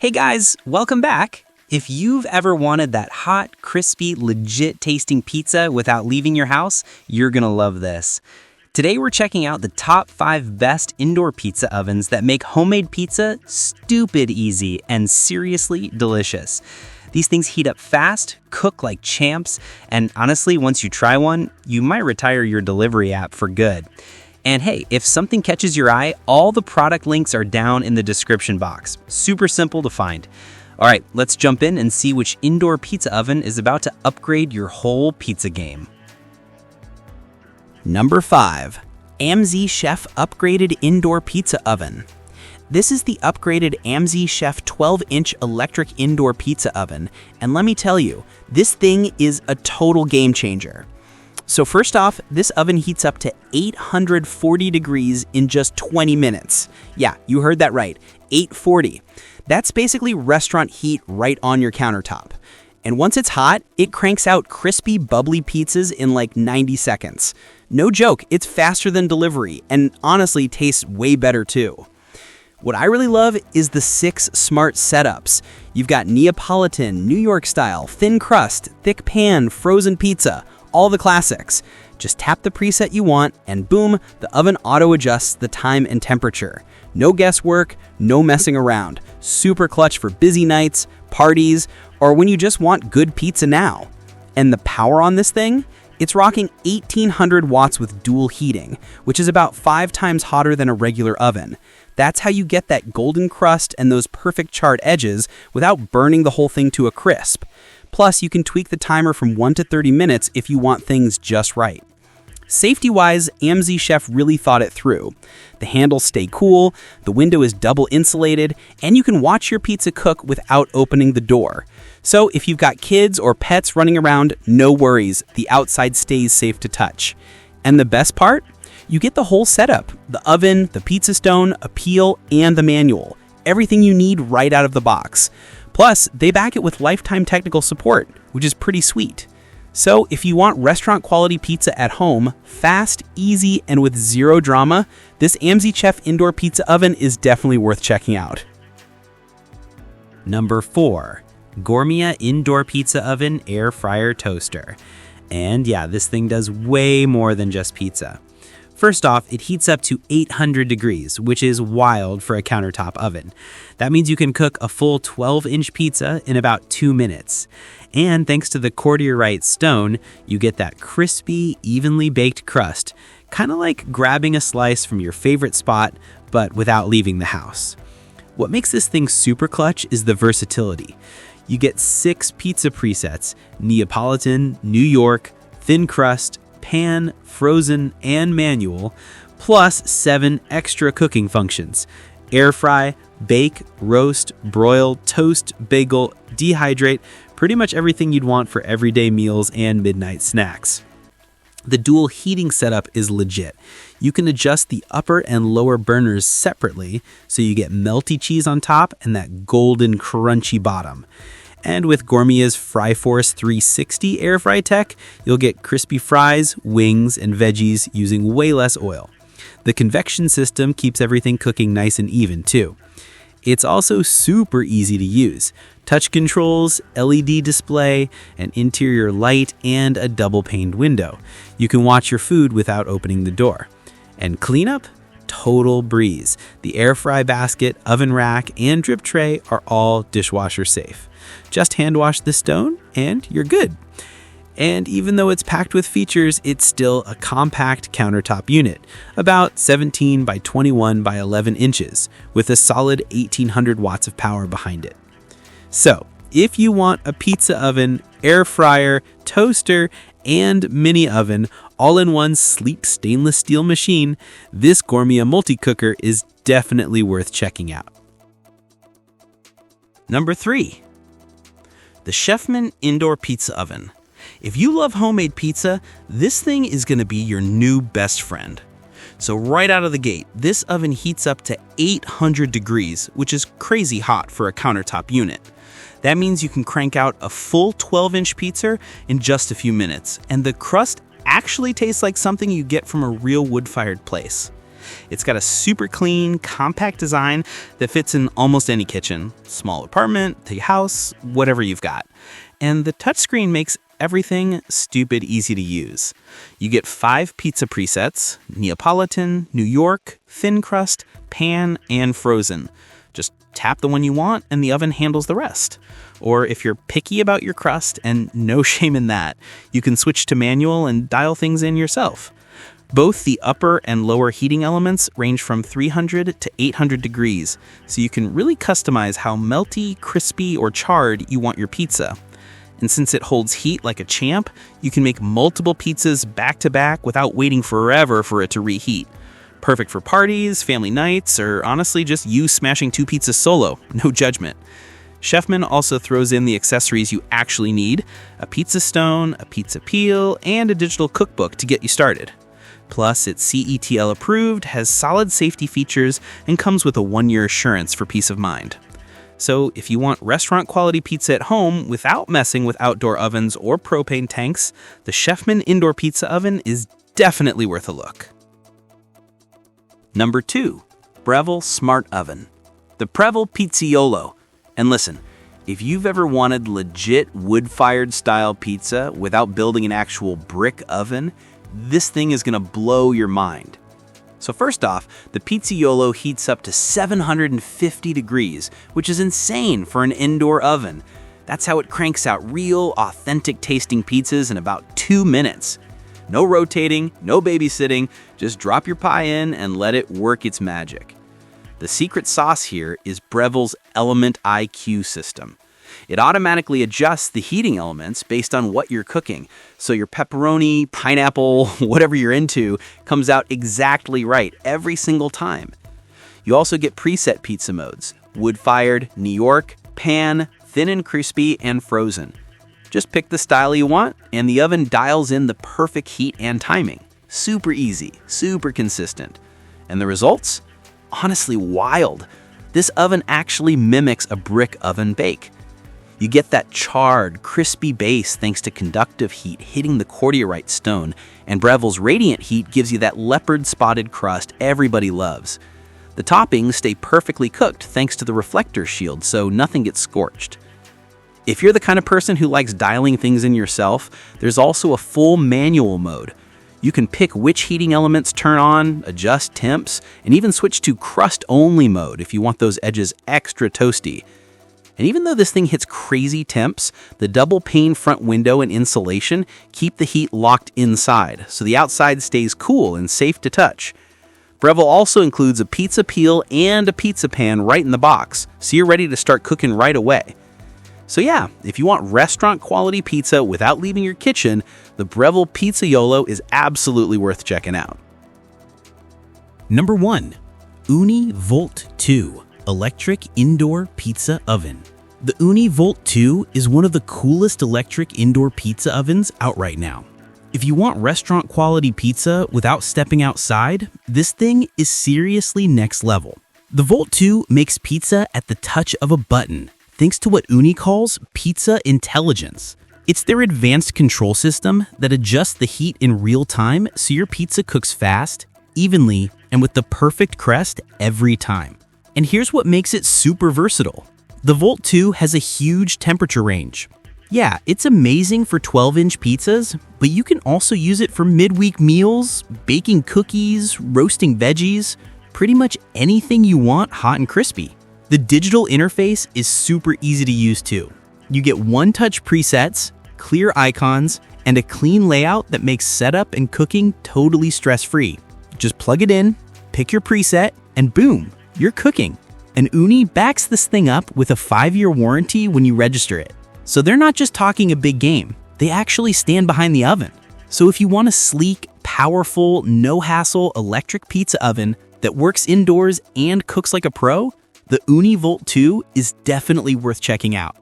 Hey guys, welcome back. If you've ever wanted that hot, crispy, legit tasting pizza without leaving your house, you're gonna love this. Today we're checking out the top 5 best indoor pizza ovens that make homemade pizza stupid easy and seriously delicious. These things heat up fast, cook like champs, and honestly, once you try one, you might retire your delivery app for good. And hey, if something catches your eye, all the product links are down in the description box. Super simple to find. All right, let's jump in and see which indoor pizza oven is about to upgrade your whole pizza game. Number 5. AMZ Chef Upgraded Indoor Pizza Oven. This is the upgraded AMZ Chef 12-inch electric indoor pizza oven, and let me tell you, this thing is a total game changer. So first off, this oven heats up to 840 degrees in just 20 minutes. Yeah, you heard that right, 840. That's basically restaurant heat right on your countertop. And once it's hot, it cranks out crispy, bubbly pizzas in like 90 seconds. No joke, it's faster than delivery, and honestly tastes way better too. What I really love is the 6 smart setups. You've got Neapolitan, New York style, thin crust, thick pan, frozen pizza, all the classics. Just tap the preset you want, and boom, the oven auto-adjusts the time and temperature. No guesswork, no messing around. Super clutch for busy nights, parties, or when you just want good pizza now. And the power on this thing? It's rocking 1800 watts with dual heating, which is about 5 times hotter than a regular oven. That's how you get that golden crust and those perfect charred edges without burning the whole thing to a crisp. Plus, you can tweak the timer from 1 to 30 minutes if you want things just right. Safety-wise, AMZ Chef really thought it through. The handles stay cool, the window is double insulated, and you can watch your pizza cook without opening the door. So if you've got kids or pets running around, no worries, the outside stays safe to touch. And the best part? You get the whole setup, the oven, the pizza stone, a peel, and the manual. Everything you need right out of the box. Plus, they back it with lifetime technical support, which is pretty sweet. So if you want restaurant quality pizza at home, fast, easy, and with zero drama, this AMZ Chef indoor pizza oven is definitely worth checking out. Number 4. Gourmet Indoor Pizza Oven Air Fryer Toaster. And yeah, this thing does way more than just pizza. First off, it heats up to 800 degrees, which is wild for a countertop oven. That means you can cook a full 12-inch pizza in about 2 minutes. And thanks to the Cordiorite stone, you get that crispy, evenly baked crust, kind of like grabbing a slice from your favorite spot, but without leaving the house. What makes this thing super clutch is the versatility. You get 6 pizza presets: Neapolitan, New York, thin crust, pan, frozen, and manual, plus 7 extra cooking functions: air fry, bake, roast, broil, toast, bagel, dehydrate, pretty much everything you'd want for everyday meals and midnight snacks. The dual heating setup is legit. You can adjust the upper and lower burners separately, so you get melty cheese on top and that golden crunchy bottom. And with Gourmet's Fryforce 360 air fry tech, you'll get crispy fries, wings, and veggies using way less oil. The convection system keeps everything cooking nice and even too. It's also super easy to use. Touch controls, LED display, an interior light, and a double-paned window. You can watch your food without opening the door. And cleanup? Total breeze. The air fry basket, oven rack, and drip tray are all dishwasher safe. Just hand wash the stone and you're good. And even though it's packed with features, it's still a compact countertop unit, about 17 by 21 by 11 inches, with a solid 1800 watts of power behind it. So, if you want a pizza oven, air fryer, toaster, and mini oven all in one sleek stainless steel machine, this Gourmet multi-cooker is definitely worth checking out. Number 3. The Chefman Indoor Pizza Oven. If you love homemade pizza, this thing is going to be your new best friend. So right out of the gate, this oven heats up to 800 degrees, which is crazy hot for a countertop unit. That means you can crank out a full 12-inch pizza in just a few minutes, and the crust actually tastes like something you get from a real wood-fired place. It's got a super clean, compact design that fits in almost any kitchen, small apartment, the house, whatever you've got. And the touchscreen makes everything stupid easy to use. You get 5 pizza presets: Neapolitan, New York, thin crust, pan, and frozen. Just tap the one you want and the oven handles the rest. Or if you're picky about your crust, and no shame in that, you can switch to manual and dial things in yourself. Both the upper and lower heating elements range from 300 to 800 degrees, so you can really customize how melty, crispy, or charred you want your pizza. And since it holds heat like a champ, you can make multiple pizzas back to back without waiting forever for it to reheat. Perfect for parties, family nights, or honestly just you smashing 2 pizzas solo, no judgment. Chefman also throws in the accessories you actually need: a pizza stone, a pizza peel, and a digital cookbook to get you started. Plus, it's CETL approved, has solid safety features, and comes with a 1-year assurance for peace of mind. So if you want restaurant-quality pizza at home without messing with outdoor ovens or propane tanks, the Chefman Indoor Pizza Oven is definitely worth a look. Number 2. Breville Smart Oven. The Breville Pizzaiolo. And listen, if you've ever wanted legit wood-fired style pizza without building an actual brick oven, this thing is gonna blow your mind. So first off, the Pizzaiolo heats up to 750 degrees, which is insane for an indoor oven. That's how it cranks out real, authentic tasting pizzas in about 2 minutes. No rotating, no babysitting, just drop your pie in and let it work its magic. The secret sauce here is Breville's Element IQ system. It automatically adjusts the heating elements based on what you're cooking, so your pepperoni, pineapple, whatever you're into, comes out exactly right every single time. You also get preset pizza modes: wood-fired, New York, pan, thin and crispy, and frozen. Just pick the style you want, and the oven dials in the perfect heat and timing. Super easy, super consistent. And the results? Honestly wild. This oven actually mimics a brick oven bake. You get that charred, crispy base thanks to conductive heat hitting the cordiorite stone, and Breville's radiant heat gives you that leopard-spotted crust everybody loves. The toppings stay perfectly cooked thanks to the reflector shield, so nothing gets scorched. If you're the kind of person who likes dialing things in yourself, there's also a full manual mode. You can pick which heating elements turn on, adjust temps, and even switch to crust-only mode if you want those edges extra toasty. And even though this thing hits crazy temps, the double-pane front window and insulation keep the heat locked inside, so the outside stays cool and safe to touch. Breville also includes a pizza peel and a pizza pan right in the box, so you're ready to start cooking right away. So yeah, if you want restaurant-quality pizza without leaving your kitchen, the Breville Pizzaiolo is absolutely worth checking out. Number 1. Uni Volt 2 Electric Indoor Pizza Oven. The Uni Volt 2 is one of the coolest electric indoor pizza ovens out right now. If you want restaurant-quality pizza without stepping outside, this thing is seriously next level. The Volt 2 makes pizza at the touch of a button, thanks to what Uni calls pizza intelligence. It's their advanced control system that adjusts the heat in real time so your pizza cooks fast, evenly, and with the perfect crust every time. And here's what makes it super versatile. The Volt 2 has a huge temperature range. Yeah, it's amazing for 12-inch pizzas, but you can also use it for midweek meals, baking cookies, roasting veggies, pretty much anything you want hot and crispy. The digital interface is super easy to use too. You get one-touch presets, clear icons, and a clean layout that makes setup and cooking totally stress-free. Just plug it in, pick your preset, and boom, you're cooking. And Uni backs this thing up with a 5-year warranty when you register it. So they're not just talking a big game, they actually stand behind the oven. So if you want a sleek, powerful, no-hassle electric pizza oven that works indoors and cooks like a pro, the Uni Volt 2 is definitely worth checking out.